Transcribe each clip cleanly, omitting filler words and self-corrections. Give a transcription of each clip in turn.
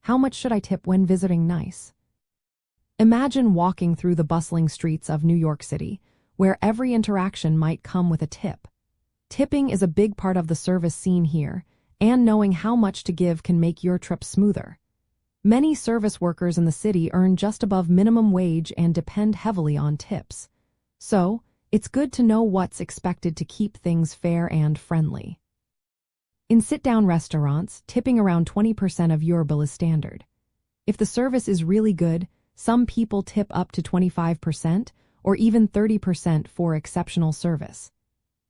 How much should I tip when visiting Nice? Imagine walking through the bustling streets of New York City, where every interaction might come with a tip. Tipping is a big part of the service scene here, and knowing how much to give can make your trip smoother. Many service workers in the city earn just above minimum wage and depend heavily on tips. So, it's good to know what's expected to keep things fair and friendly. In sit-down restaurants, tipping around 20% of your bill is standard. If the service is really good, some people tip up to 25% or even 30% for exceptional service.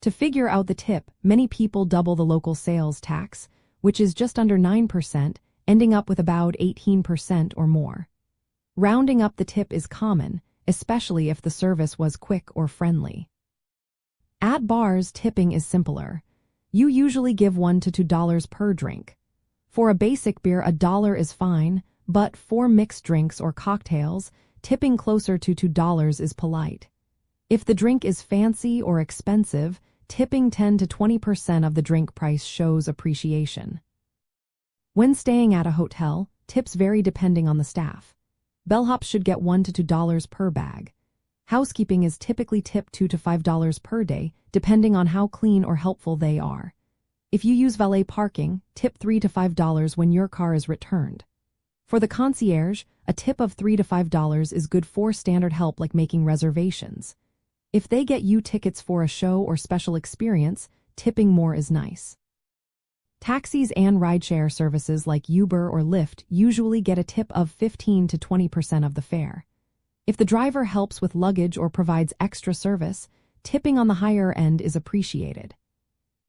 To figure out the tip, many people double the local sales tax, which is just under 9%, ending up with about 18% or more. Rounding up the tip is common, especially if the service was quick or friendly. At bars, tipping is simpler. You usually give $1 to $2 per drink. For a basic beer, $1 is fine, but for mixed drinks or cocktails, tipping closer to $2 is polite. If the drink is fancy or expensive, tipping 10 to 20% of the drink price shows appreciation. When staying at a hotel, tips vary depending on the staff. Bellhops should get $1 to $2 per bag. Housekeeping is typically tipped $2 to $5 per day, depending on how clean or helpful they are. If you use valet parking, tip $3 to $5 when your car is returned. For the concierge, a tip of $3 to $5 is good for standard help like making reservations. If they get you tickets for a show or special experience, tipping more is nice. Taxis and rideshare services like Uber or Lyft usually get a tip of 15 to 20% of the fare. If the driver helps with luggage or provides extra service, tipping on the higher end is appreciated.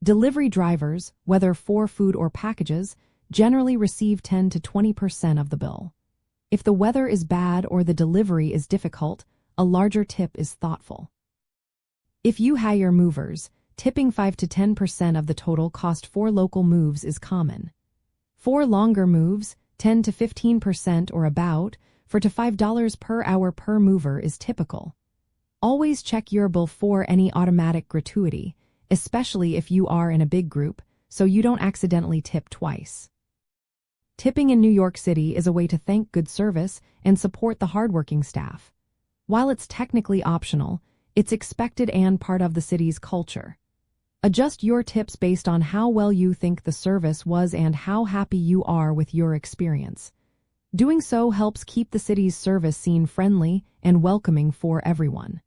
Delivery drivers, whether for food or packages, generally receive 10 to 20% of the bill. If the weather is bad or the delivery is difficult, a larger tip is thoughtful. If you hire movers, tipping 5 to 10% of the total cost for local moves is common. For longer moves, 10 to 15% or about, $4 to $5 per hour per mover is typical. Always check your bill for any automatic gratuity, especially if you are in a big group, so you don't accidentally tip twice. Tipping in New York City is a way to thank good service and support the hardworking staff. While it's technically optional, it's expected and part of the city's culture. Adjust your tips based on how well you think the service was and how happy you are with your experience. Doing so helps keep the city's service scene friendly and welcoming for everyone.